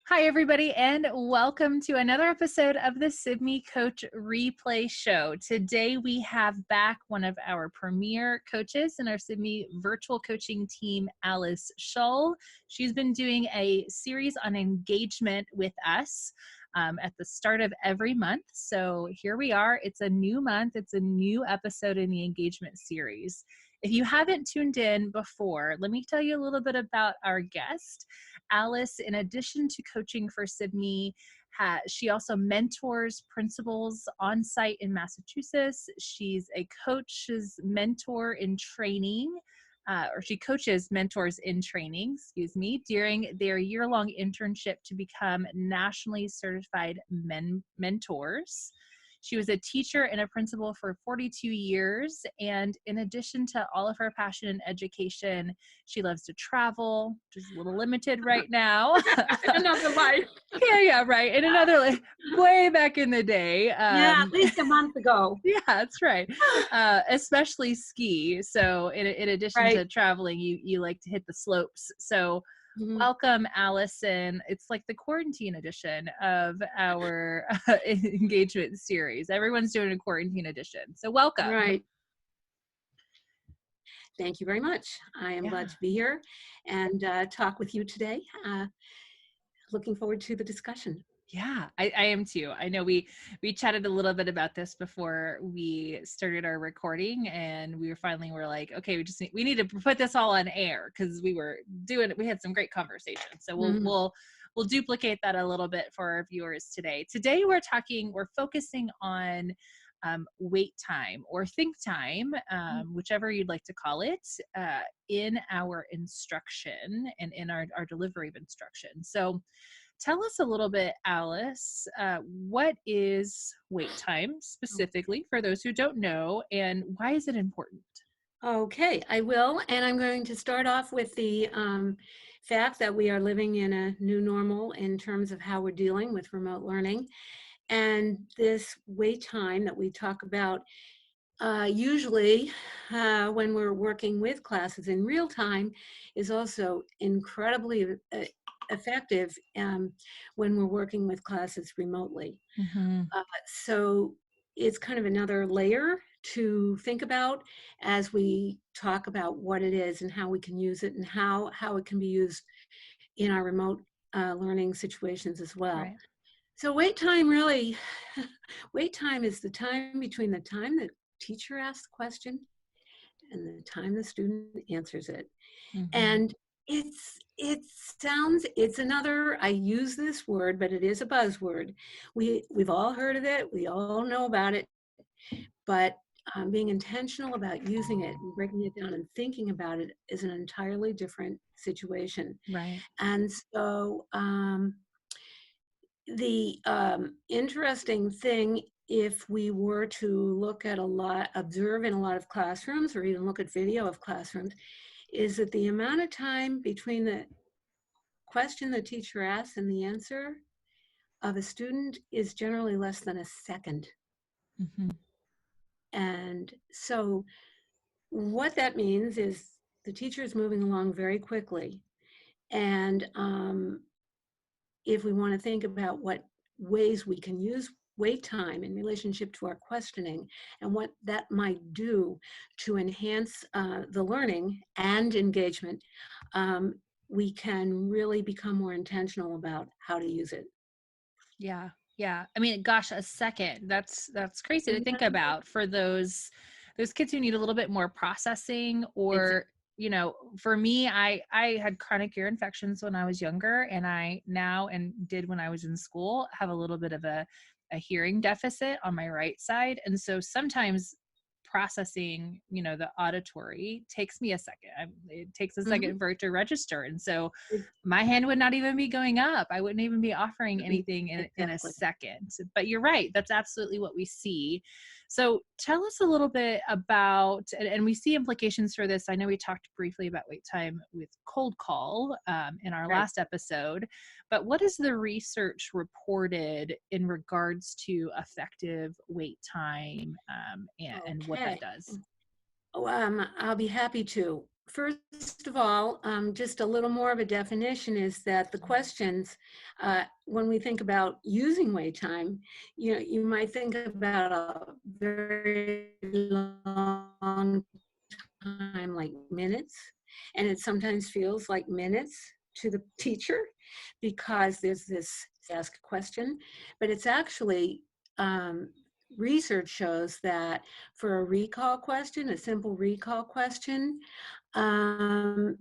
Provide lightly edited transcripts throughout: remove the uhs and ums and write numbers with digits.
Hi, everybody, and welcome to another episode of the Sibme Coach Replay Show. Today, we have back one of our premier coaches in our Sibme virtual coaching team, Alice Shull. She's been doing a series on engagement with us at the start of every month. So here we are. It's a new month. It's a new episode in the engagement series. If you haven't tuned in before, let me tell you a little bit about our guest. Alice, in addition to coaching for Sibme, she also mentors principals on site in Massachusetts. She's a coach's mentor in training, or she coaches mentors in training, during their year-long internship to become nationally certified mentors. She was a teacher and a principal for 42 years. And in addition to all of her passion and education, she loves to travel, which is a little limited right now. Another life. Yeah, right. In another life, way back in the day. At least a month ago. Yeah, that's right. Especially ski. So in addition to traveling, you like to hit the slopes. So welcome, Allison. It's like the quarantine edition of our engagement series. Everyone's doing a quarantine edition. So welcome. Right. Thank you very much. I am glad to be here and talk with you today. Looking forward to the discussion. Yeah, I am too. I know we chatted a little bit about this before we started our recording, and we were like, okay, we need to put this all on air because we had some great conversations. So we'll duplicate that a little bit for our viewers today. Today we're focusing on wait time or think time, whichever you'd like to call it, in our instruction and in our delivery of instruction. So tell us a little bit, Alice, what is wait time specifically for those who don't know, and why is it important? Okay, I will. And I'm going to start off with the fact that we are living in a new normal in terms of how we're dealing with remote learning. And this wait time that we talk about usually when we're working with classes in real time is also incredibly effective when we're working with classes remotely. So it's kind of another layer to think about as we talk about what it is and how we can use it and how it can be used in our remote learning situations as well. Right. So wait time is the time between the time the teacher asks the question and the time the student answers it. And it's another, I use this word, but it is a buzzword. We've all heard of it. We all know about it, but being intentional about using it and breaking it down and thinking about it is an entirely different situation. Right. And so the interesting thing, if we were to observe in a lot of classrooms or even look at video of classrooms, is that the amount of time between the question the teacher asks and the answer of a student is generally less than a second. And so what that means is the teacher is moving along very quickly. And if we want to think about what ways we can use wait time in relationship to our questioning and what that might do to enhance the learning and engagement, we can really become more intentional about how to use it. Yeah. I mean, gosh, a second. That's crazy to think about for those kids who need a little bit more processing, or for me, I had chronic ear infections when I was younger, and I now did when I was in school have a little bit of a hearing deficit on my right side, and so sometimes processing, the auditory takes me a second. It takes a second for it to register. And so my hand would not even be going up. I wouldn't even be offering anything in a second. But you're right. That's absolutely what we see. So tell us a little bit about, and we see implications for this. I know we talked briefly about wait time with cold call in our last episode, but what is the research reported in regards to effective wait time and what that does? I'll be happy to. First of all, just a little more of a definition is that the questions, when we think about using wait time, you might think about a very long time, like minutes, and it sometimes feels like minutes to the teacher because there's this ask question, but it's actually, research shows that for a recall question, a simple recall question, the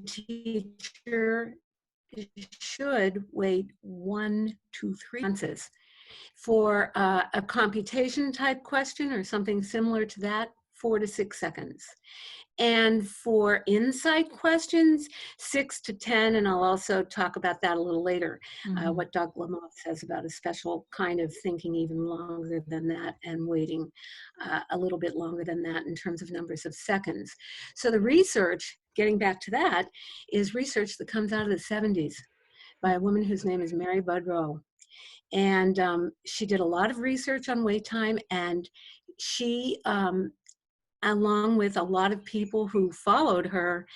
teacher should wait 1 to 3 responses. For a computation type question or something similar to that, 4 to 6 seconds. And for insight questions, 6 to 10, and I'll also talk about that a little later, what Doug Lamothe says about a special kind of thinking even longer than that and waiting a little bit longer than that in terms of numbers of seconds. So the research, getting back to that, is research that comes out of the 70s by a woman whose name is Mary Budrow. And she did a lot of research on wait time, and she, along with a lot of people who followed her,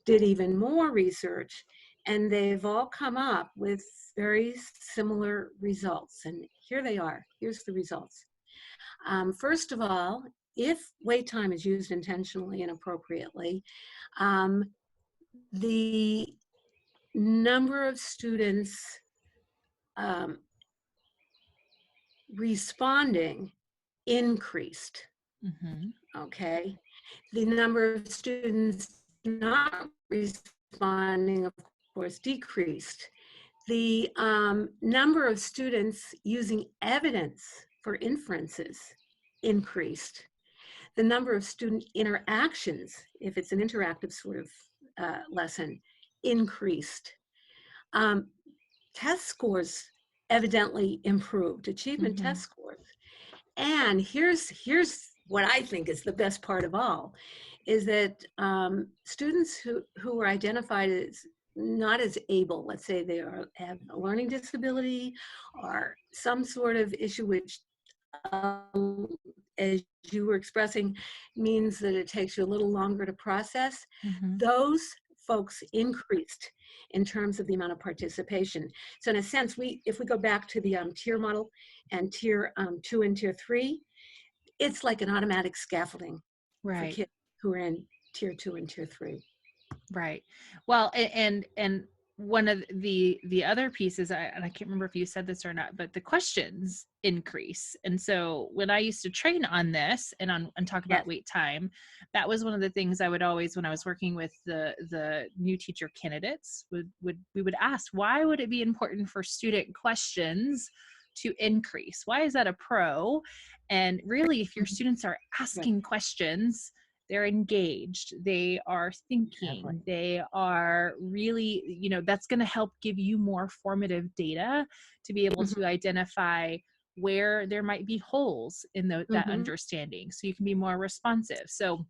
did even more research, and they've all come up with very similar results. And here they are. Here's the results. First of all, if wait time is used intentionally and appropriately, the number of students responding increased. Okay. The number of students not responding, of course, decreased. The number of students using evidence for inferences increased. The number of student interactions, if it's an interactive sort of lesson, increased. Test scores evidently improved, achievement test scores. And here's what I think is the best part of all, is that students who were identified as not as able, let's say they have a learning disability or some sort of issue which, as you were expressing, means that it takes you a little longer to process, those folks increased in terms of the amount of participation. So in a sense, if we go back to the tier model and tier 2 and tier 3, it's like an automatic scaffolding for kids who are in tier 2 and tier 3. Right. Well, and one of the other pieces, and I can't remember if you said this or not, but the questions increase. And so when I used to train on this and talk about wait time, that was one of the things I would always, when I was working with the new teacher candidates, we would ask, why would it be important for student questions to increase? Why is that a pro? And really, if your students are asking questions, they're engaged, they are thinking, they are really, that's going to help give you more formative data to be able to identify where there might be holes in that understanding, so you can be more responsive. So,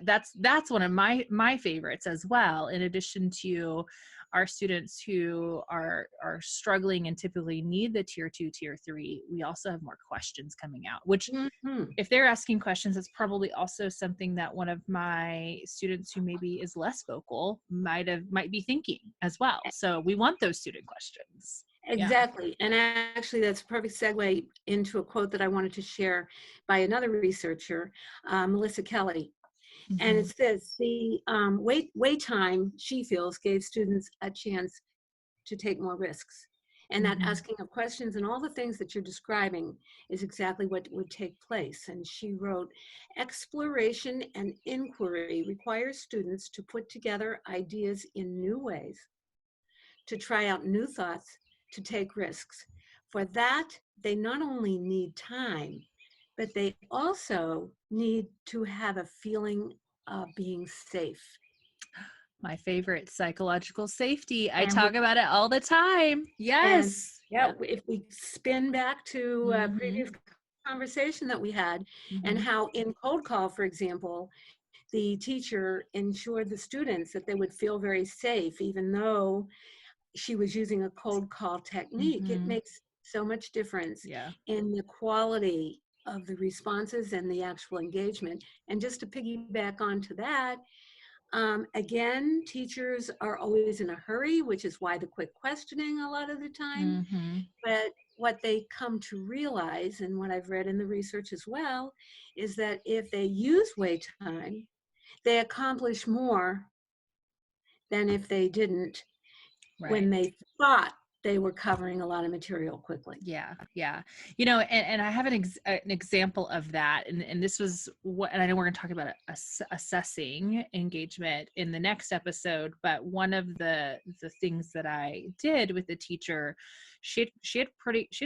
that's one of my favorites as well, in addition to our students who are struggling and typically need the tier 2, tier 3, we also have more questions coming out, which if they're asking questions, it's probably also something that one of my students who maybe is less vocal might be thinking as well. So we want those student questions. Exactly. And actually, that's a perfect segue into a quote that I wanted to share by another researcher, Melissa Kelly. And it's this: the wait time, she feels, gave students a chance to take more risks. And that asking of questions and all the things that you're describing is exactly what would take place. And she wrote, exploration and inquiry requires students to put together ideas in new ways, to try out new thoughts, to take risks. For that, they not only need time, but they also need to have a feeling of being safe. My favorite, psychological safety. I talk about it all the time. Yes. If we spin back to a previous conversation that we had, and how in cold call, for example, the teacher ensured the students that they would feel very safe, even though she was using a cold call technique. It makes so much difference in the quality of the responses and the actual engagement. And just to piggyback onto that, Again, teachers are always in a hurry, which is why the quick questioning a lot of the time. Mm-hmm. But what they come to realize, and what I've read in the research as well, is that if they use wait time, they accomplish more than if they didn't, Right. when they thought they were covering a lot of material quickly. Yeah. Yeah. You know, and I have an example of that. And this was what, and I know we're going to talk about assessing engagement in the next episode, but one of the things that I did with the teacher, she had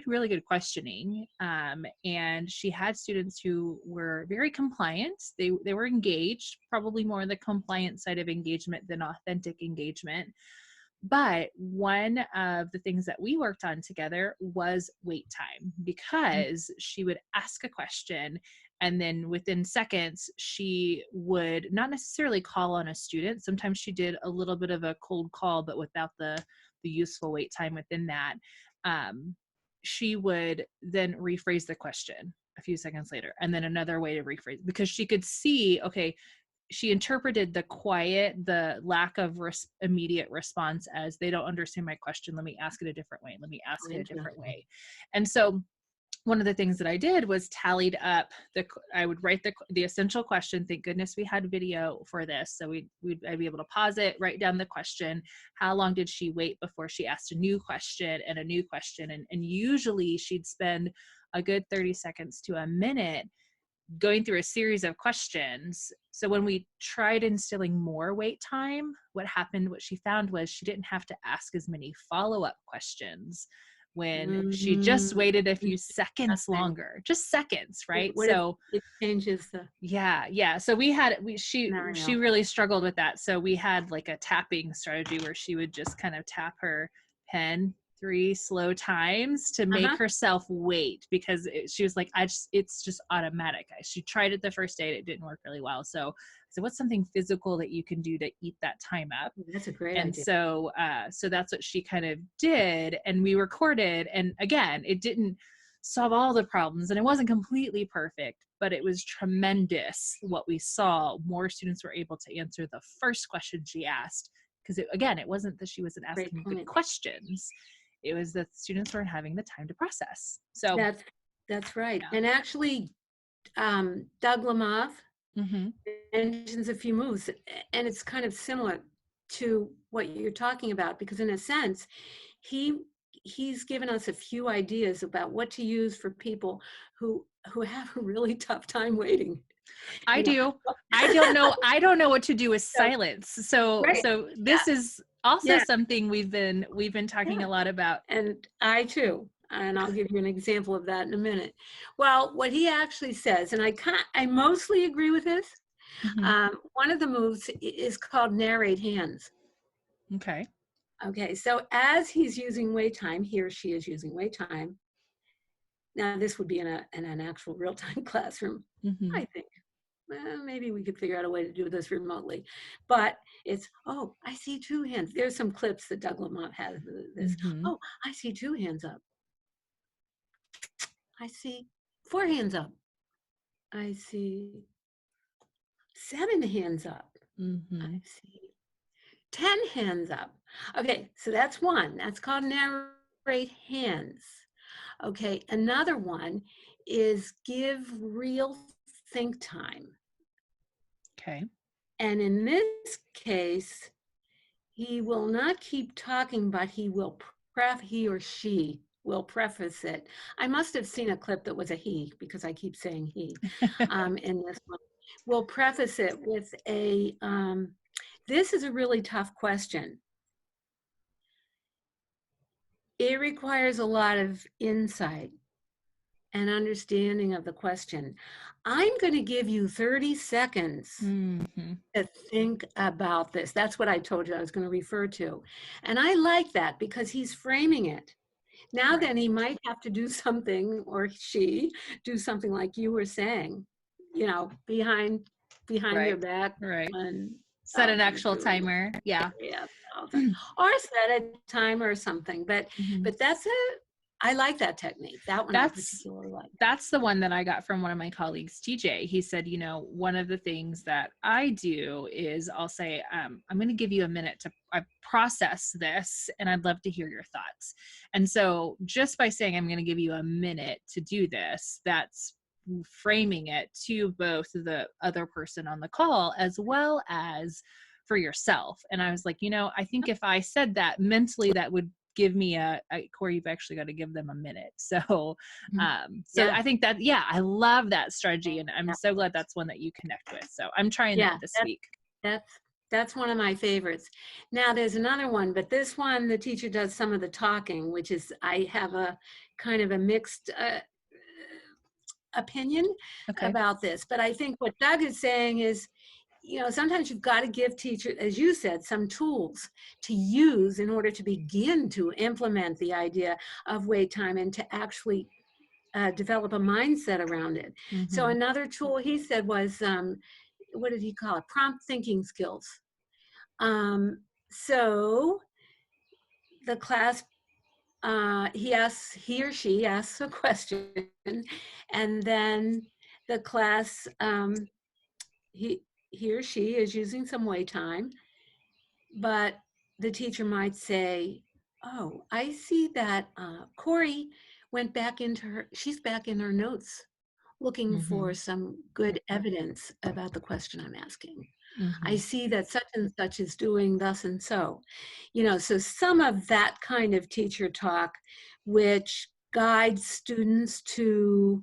really good questioning. And she had students who were very compliant. They were engaged, probably more on the compliant side of engagement than authentic engagement. But one of the things that we worked on together was wait time, because she would ask a question and then within seconds, she would not necessarily call on a student. Sometimes she did a little bit of a cold call, but without the useful wait time within that. She would then rephrase the question a few seconds later, and then another way to rephrase, because she could see, okay, she interpreted the lack of immediate response as, they don't understand my question. Let me ask it a different way. Let me ask it a different way. And so one of the things that I did was tallied up I would write the essential question. Thank goodness we had video for this. So I'd be able to pause it, write down the question. How long did she wait before she asked a new question and a new question? And usually she'd spend a good 30 seconds to a minute going through a series of questions. So when we tried instilling more wait time, what she found was she didn't have to ask as many follow-up questions when she just waited a few seconds longer, just seconds, right? So it changes the So she really struggled with that. So we had like a tapping strategy where she would just kind of tap her pen 3 slow times to make herself wait, because she was like, it's just automatic. She tried it the first day, it didn't work really well. So what's something physical that you can do to eat that time up? That's a great idea. So that's what she kind of did, and we recorded. And again, it didn't solve all the problems, and it wasn't completely perfect, but it was tremendous what we saw. More students were able to answer the first question she asked, because it wasn't that she wasn't asking good questions. It was that students weren't having the time to process. So that's right. Yeah. And actually, Doug Lamov mentions a few moves, and it's kind of similar to what you're talking about, because in a sense, he's given us a few ideas about what to use for people who have a really tough time waiting. I do. I don't know what to do with silence. So this is also something we've been talking a lot about. And I too. And I'll give you an example of that in a minute. Well, what he actually says, and I mostly agree with this. One of the moves is called narrate hands. Okay. So as he's using wait time, he or she is using wait time. Now this would be in an actual real-time classroom, I think. Maybe we could figure out a way to do this remotely, but it's, oh, I see 2 hands. There's some clips that Doug Lamont has this. Oh, I see 2 hands up. I see 4 hands up. I see 7 hands up. I see 10 hands up. Okay, so that's one. That's called narrate hands. Okay, another one is give real think time. Okay. And in this case, he will not keep talking, but he or she will preface it. I must have seen a clip that was a he, because I keep saying he in this one. Will preface it with a, this is a really tough question. It requires a lot of insight and understanding of the question. I'm going to give you 30 seconds to think about this. That's what I told you I was going to refer to. And I like that, because he's framing it. Now then, he might have to do something, or she do something like you were saying, behind your back. Right. And set an actual timer. Yeah. Or set a timer or something. But that's I like that technique. That one I particularly like. That's the one that I got from one of my colleagues, TJ. He said, one of the things that I do is I'll say, I'm going to give you a minute to process this, and I'd love to hear your thoughts. And so just by saying I'm going to give you a minute to do this, that's framing it to both the other person on the call as well as for yourself. And I was like, I think if I said that mentally, that would give me Cory, you've actually got to give them a minute. So, I think that, I love that strategy, and I'm so glad that's one that you connect with. So I'm trying that this week. That's one of my favorites. Now there's another one, but this one, the teacher does some of the talking, which is, I have a kind of a mixed opinion about this. But I think what Doug is saying is, sometimes you've got to give teachers, as you said, some tools to use in order to begin to implement the idea of wait time and to actually develop a mindset around it. Mm-hmm. So another tool he said was, what did he call it? Prompt thinking skills. So the class, he or she asks a question, and then the class, he or she is using some wait time, but the teacher might say, oh, I see that Cory went back she's back in her notes looking for some good evidence about the question I'm asking. I see that such and such is doing thus and so. So some of that kind of teacher talk, which guides students to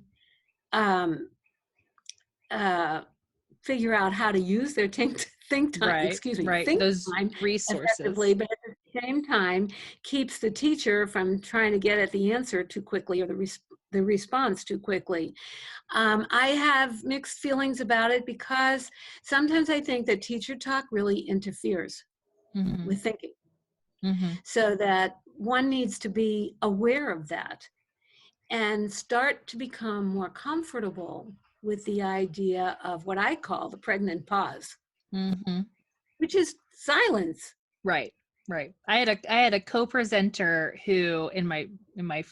figure out how to use their think time, think those time resources effectively, but at the same time keeps the teacher from trying to get at the answer too quickly or the response too quickly. I have mixed feelings about it because sometimes I think that teacher talk really interferes with thinking. So that one needs to be aware of that and start to become more comfortable with the idea of what I call the pregnant pause, which is silence. Right. I had a co-presenter who in my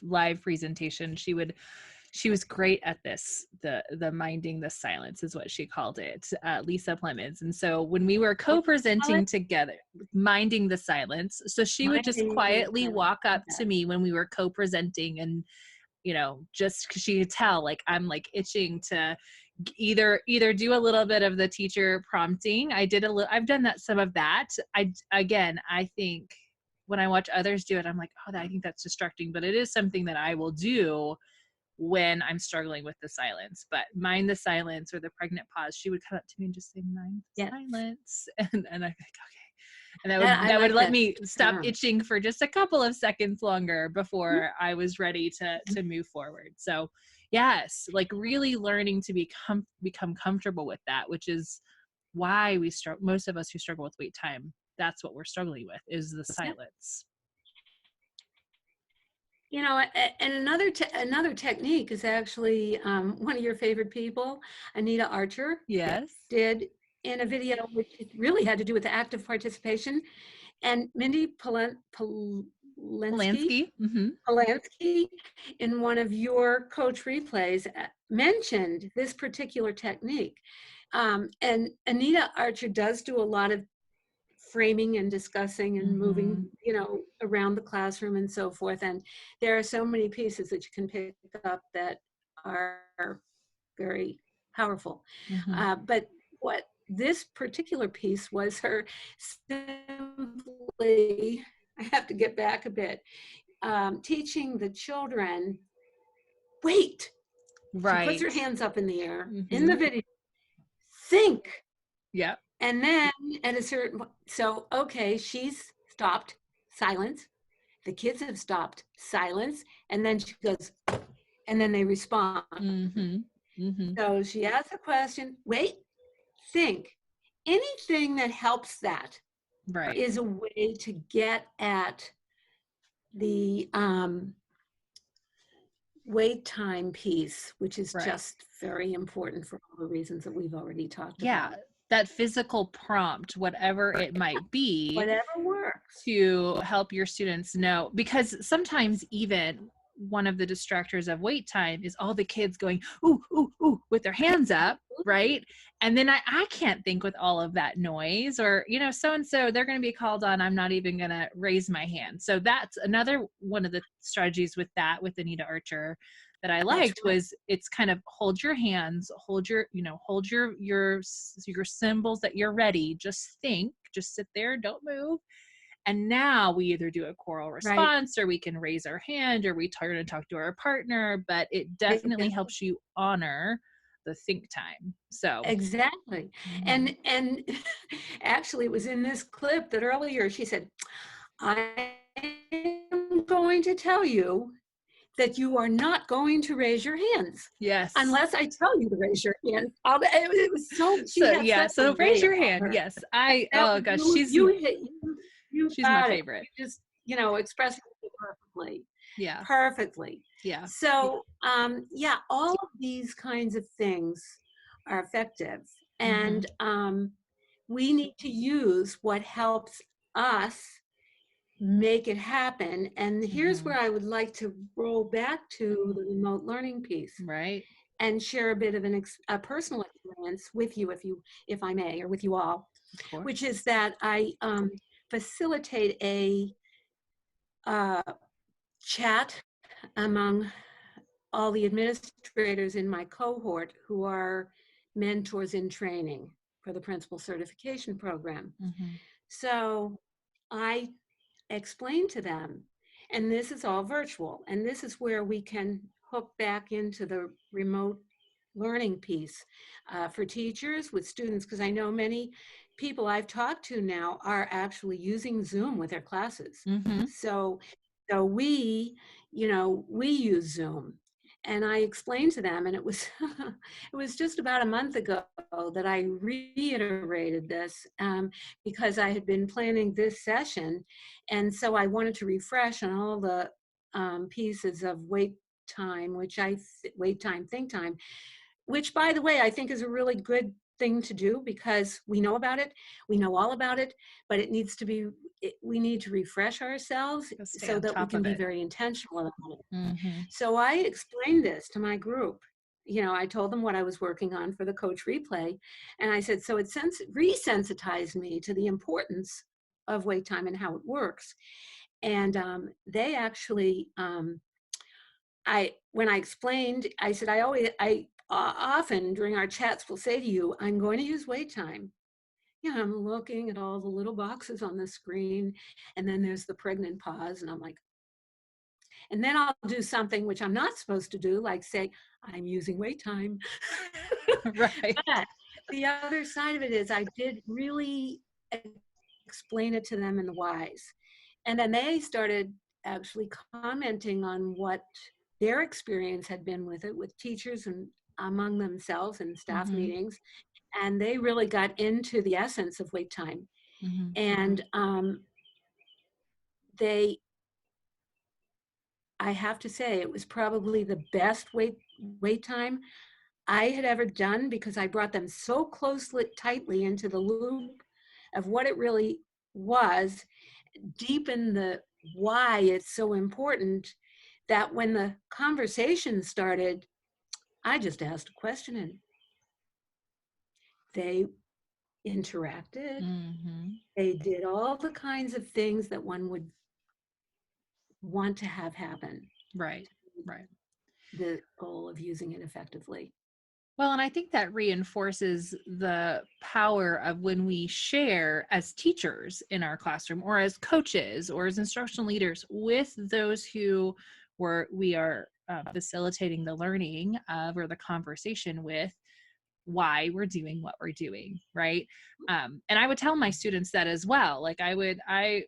live presentation, she was great at this. The minding the silence is what she called it, Lisa Plemons. And so when we were co-presenting together, minding the silence. So she would just quietly walk up to me when we were co-presenting, and just because she could tell, like, I'm like itching to either do a little bit of the teacher prompting. I've done that, some of that. I think when I watch others do it, I'm like, oh, I think that's distracting, but it is something that I will do when I'm struggling with the silence. But mind the silence or the pregnant pause, she would come up to me and just say, mind the silence. And I'm like, okay. And that would let me stop itching for just a couple of seconds longer before I was ready to move forward. So yes, like really learning to become comfortable with that, which is why most of us who struggle with wait time, that's what we're struggling with, is the silence. And another technique is actually one of your favorite people, Anita Archer, did in a video, which really had to do with active participation. And Mindy Polanski in one of your coach replays mentioned this particular technique. And Anita Archer does do a lot of framing and discussing and moving, around the classroom and so forth. And there are so many pieces that you can pick up that are very powerful. But what this particular piece was her simply, I have to get back a bit, teaching the children, wait. Right. She puts her hands up in the air in the video. Think. Yeah. And then at a certain, okay, she's stopped, silence. The kids have stopped, silence. And then she goes, and then they respond. So she asks a question, wait, think. Anything that helps that is a way to get at the wait time piece, which is just very important for all the reasons that we've already talked about. That physical prompt, whatever it might be, whatever works, to help your students know, because sometimes even one of the distractors of wait time is all the kids going, ooh, ooh, ooh, with their hands up, right? And then I can't think with all of that noise, or, so-and-so, they're going to be called on. I'm not even going to raise my hand. So that's another one of the strategies with Anita Archer that I liked was it's kind of hold your hands, hold your symbols that you're ready. Just think, just sit there, don't move. And now we either do a choral response, or we can raise our hand, or we turn and talk to our partner, but it definitely helps you honor the think time. So exactly. And actually it was in this clip that earlier she said, I am going to tell you that you are not going to raise your hands. Yes. Unless I tell you to raise your hand. It was so raise your hand. Yes. She's my favorite. You just, expressing it perfectly. Yeah. Perfectly. Yeah. So, all of these kinds of things are effective. And we need to use what helps us make it happen. And here's where I would like to roll back to the remote learning piece. Right. And share a bit of a personal experience with you, if I may, or with you all, which is that I facilitate a chat among all the administrators in my cohort who are mentors in training for the principal certification program. So I explain to them, and this is all virtual, and this is where we can hook back into the remote learning piece for teachers with students, because I know many people I've talked to now are actually using Zoom with their classes. So we use Zoom. And I explained to them, and it was it was just about a month ago that I reiterated this because I had been planning this session, and so I wanted to refresh on all the pieces of wait time, think time, which, by the way, I think is a really good thing to do because we know about it, we know all about it, but we need to refresh ourselves so that we can be very intentional about it. So I explained this to my group. I told them what I was working on for the coach replay, and I said, so it resensitized me to the importance of wait time and how it works. And they actually, when I explained, I said, I often during our chats will say to you, I'm going to use wait time. I'm looking at all the little boxes on the screen, and then there's the pregnant pause, and I'm like, and then I'll do something which I'm not supposed to do, like say, I'm using wait time. Right. But the other side of it is I did really explain it to them in the whys. And then they started actually commenting on what their experience had been with it, with teachers and among themselves in staff meetings. And they really got into the essence of wait time. And I have to say, it was probably the best wait time I had ever done, because I brought them so tightly into the loop of what it really was, deep in the why it's so important, that when the conversation started, I just asked a question and they interacted. They did all the kinds of things that one would want to have happen. Right. The goal of using it effectively. Well, and I think that reinforces the power of when we share as teachers in our classroom, or as coaches, or as instructional leaders with those who we are facilitating the learning of, or the conversation with, why we're doing what we're doing, right? And I would tell my students that as well. Like so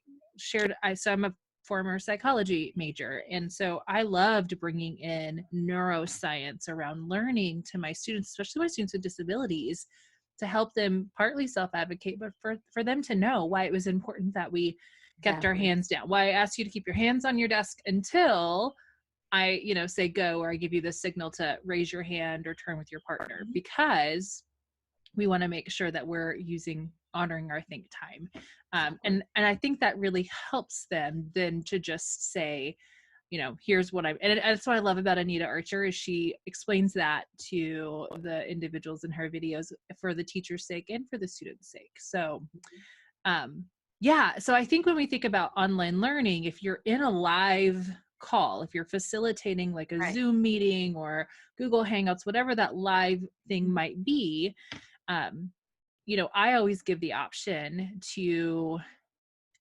I'm a former psychology major, and so I loved bringing in neuroscience around learning to my students, especially my students with disabilities, to help them partly self-advocate, but for them to know why it was important that we kept our hands down. Why I asked you to keep your hands on your desk until I, say go, or I give you the signal to raise your hand or turn with your partner, because we want to make sure that we're honoring our think time. And I think that really helps them then to just say, here's what and that's what I love about Anita Archer is she explains that to the individuals in her videos for the teacher's sake and for the student's sake. So, yeah. So I think when we think about online learning, if you're in a live call, if you're facilitating like a Zoom meeting or Google Hangouts, whatever that live thing might be, I always give the option to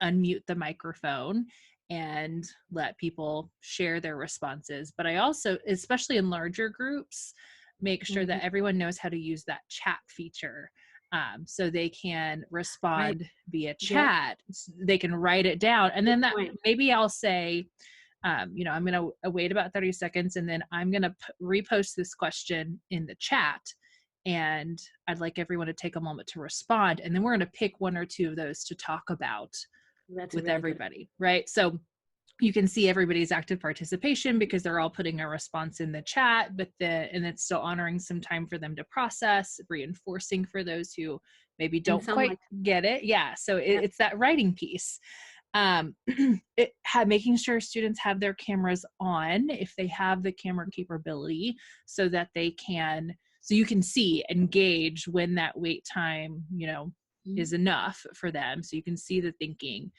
unmute the microphone and let people share their responses. But I also, especially in larger groups, make sure that everyone knows how to use that chat feature. So they can respond via chat. They can write it down. And then maybe I'll say, I'm going to wait about 30 seconds and then I'm going to repost this question in the chat. And I'd like everyone to take a moment to respond. And then we're going to pick one or two of those to talk about with everybody, right? So you can see everybody's active participation because they're all putting a response in the chat, and it's still honoring some time for them to process, reinforcing for those who maybe don't quite get it. Yeah. So it's that writing piece. Making sure students have their cameras on if they have the camera capability so that so you can see, engage when that wait time, is enough for them. So you can see the thinking.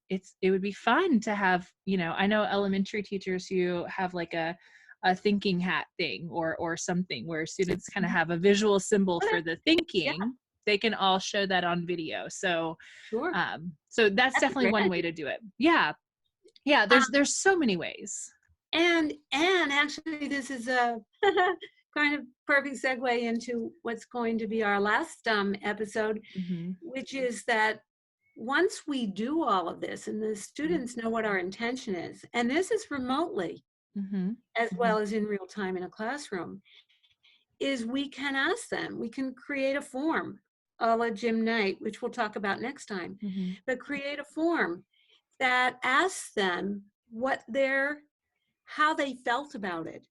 It would be fun to have, I know elementary teachers who have like a thinking hat thing or something where students kind of have a visual symbol for the thinking. Yeah. They can all show that on video. So, so that's definitely one way to do it. Yeah. Yeah. There's so many ways. And actually this is a kind of perfect segue into what's going to be our last episode, which is that once we do all of this and the students know what our intention is, and this is remotely as well as in real time in a classroom, is we can ask them, we can create a form a la Jim Knight, which we'll talk about next time, but create a form that asks them how they felt about it,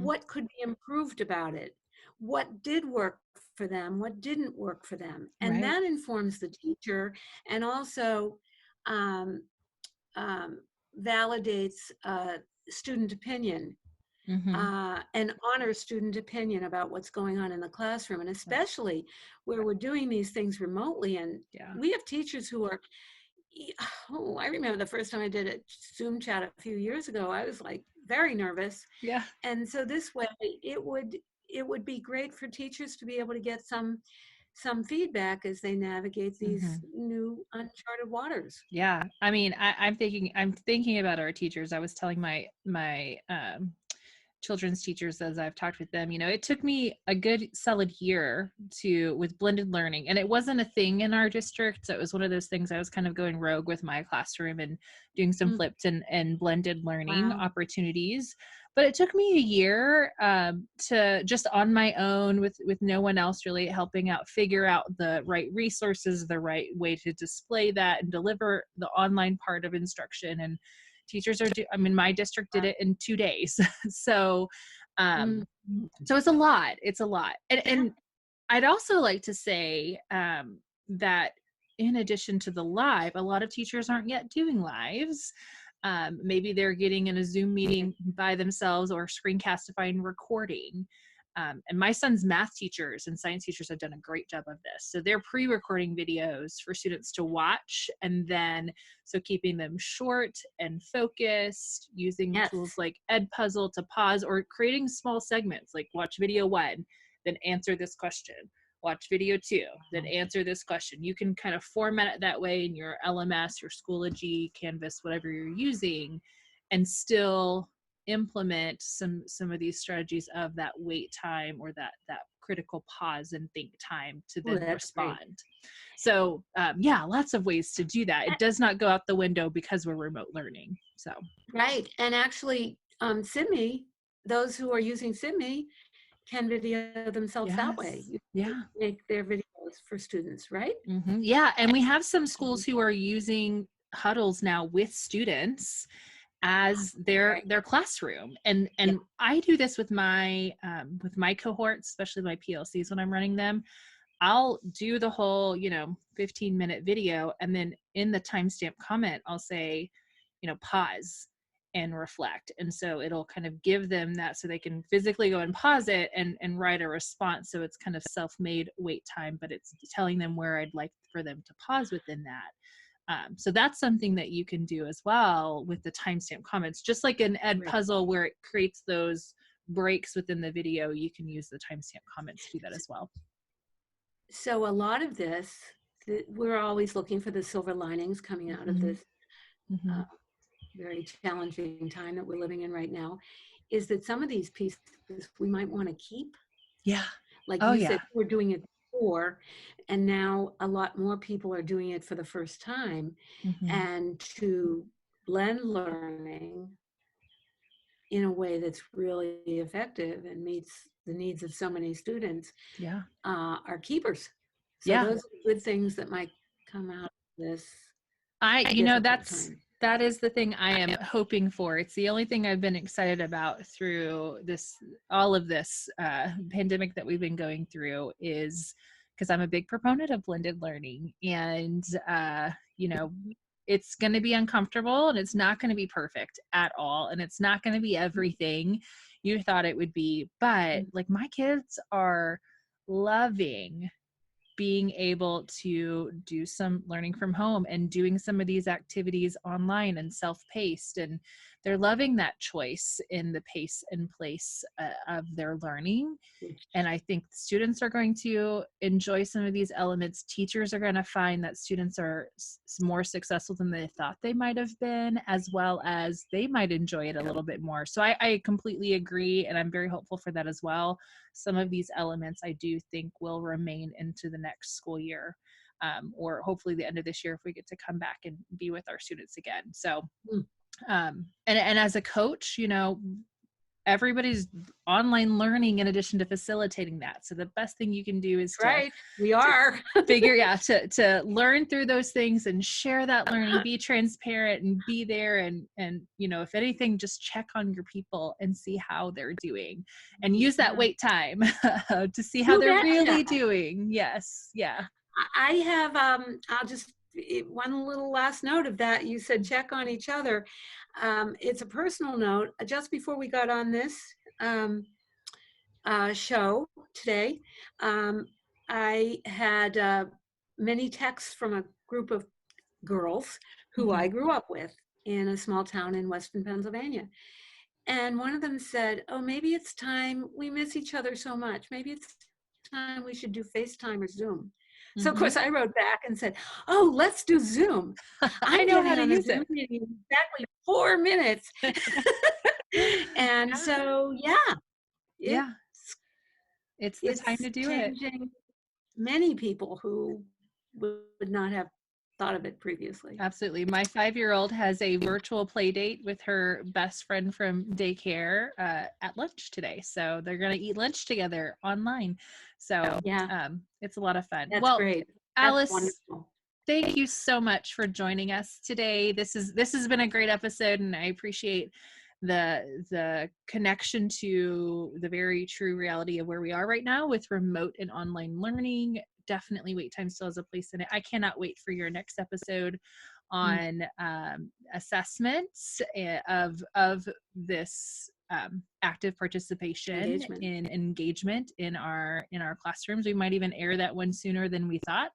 what could be improved about it, what did work for them, what didn't work for them. And that informs the teacher and also validates student opinion and honors student opinion about what's going on in the classroom. And especially where we're doing these things remotely. And we have teachers who are, I remember the first time I did a Zoom chat a few years ago, I was like very nervous. Yeah. And so this way it would be great for teachers to be able to get some feedback as they navigate these new uncharted waters. Yeah. I mean, I'm thinking about our teachers. I was telling my children's teachers as I've talked with them, it took me a good solid year with blended learning, and it wasn't a thing in our district. So it was one of those things I was kind of going rogue with my classroom and doing some flipped and blended learning opportunities. But it took me a year to just on my own with no one else really helping out, figure out the right resources, the right way to display that and deliver the online part of instruction. And teachers my district did it in 2 days. So, so it's a lot. And I'd also like to say that in addition to the live, a lot of teachers aren't yet doing lives. Maybe they're getting in a Zoom meeting by themselves or screencastifying recording. And my son's math teachers and science teachers have done a great job of this. So they're pre-recording videos for students to watch, and then keeping them short and focused, using tools like Edpuzzle to pause, or creating small segments like watch video 1, then answer this question. Watch video 2, then answer this question. You can kind of format it that way in your LMS, your Schoology, Canvas, whatever you're using, and still implement some of these strategies of that wait time or that critical pause and think time to then respond. Great. So lots of ways to do that. It does not go out the window because we're remote learning. So and actually Sibme, those who are using Sibme can video themselves that way. Make their videos for students, right? Yeah, and we have some schools who are using huddles now with students as their classroom, and I do this with my cohorts, especially my PLCs when I'm running them. I'll do the whole 15-minute video, and then in the timestamp comment I'll say pause and reflect. And so it'll kind of give them that so they can physically go and pause it and write a response. So it's kind of self-made wait time, but it's telling them where I'd like for them to pause within that. So that's something that you can do as well with the timestamp comments, just like an Ed Puzzle where it creates those breaks within the video. You can use the timestamp comments to do that as well. So a lot of this, we're always looking for the silver linings coming out of this very challenging time that we're living in right now, is that some of these pieces we might want to keep. Yeah. Like you said, we're doing it before, and now a lot more people are doing it for the first time. And to blend learning in a way that's really effective and meets the needs of so many students are keepers. So those are good things that might come out of this. That is the thing I am hoping for. It's the only thing I've been excited about through all of this pandemic that we've been going through, is because I'm a big proponent of blended learning, and it's going to be uncomfortable, and it's not going to be perfect at all, and it's not going to be everything you thought it would be. But like, my kids are loving being able to do some learning from home and doing some of these activities online and self-paced, and they're loving that choice in the pace and place of their learning. And I think students are going to enjoy some of these elements. Teachers are going to find that students are more successful than they thought they might have been, as well as they might enjoy it a little bit more. So I completely agree, and I'm very hopeful for that as well. Some of these elements I do think will remain into the next school year, or hopefully the end of this year if we get to come back and be with our students again. So, and as a coach, everybody's online learning in addition to facilitating that. So the best thing you can do is to learn through those things and share that learning, be transparent and be there. And if anything, just check on your people and see how they're doing, and use that wait time to see how they're really doing. Yes. Yeah. I have, I'll just, one little last note of that. You said check on each other. It's a personal note. Just before we got on this show today, I had many texts from a group of girls who I grew up with in a small town in Western Pennsylvania. And one of them said, oh, maybe it's time, we miss each other so much. Maybe it's time we should do FaceTime or Zoom. So of course I wrote back and said, oh, let's do Zoom. I know how to use it. In exactly 4 minutes. And so, it's the time to do it. Many people who would not have thought of it previously. Absolutely. My 5-year-old has a virtual play date with her best friend from daycare at lunch today. So they're going to eat lunch together online. So it's a lot of fun. That's great. Alice, wonderful. Thank you so much for joining us today. This has been a great episode, and I appreciate the connection to the very true reality of where we are right now with remote and online learning. Definitely wait time still has a place in it. I cannot wait for your next episode on assessments of this active participation in engagement in our classrooms. We might even air that one sooner than we thought,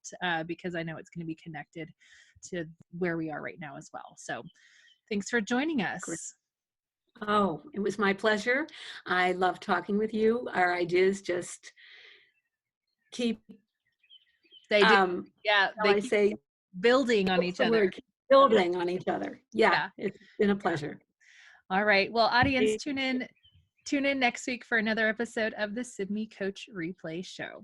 because I know it's going to be connected to where we are right now as well. So thanks for joining us. Great. Oh, it was my pleasure. I love talking with you. Our ideas just keep they keep building on each other. Building on each other. Yeah, it's been a pleasure. All right. Well, audience, tune in next week for another episode of the Sibme Coach Replay Show.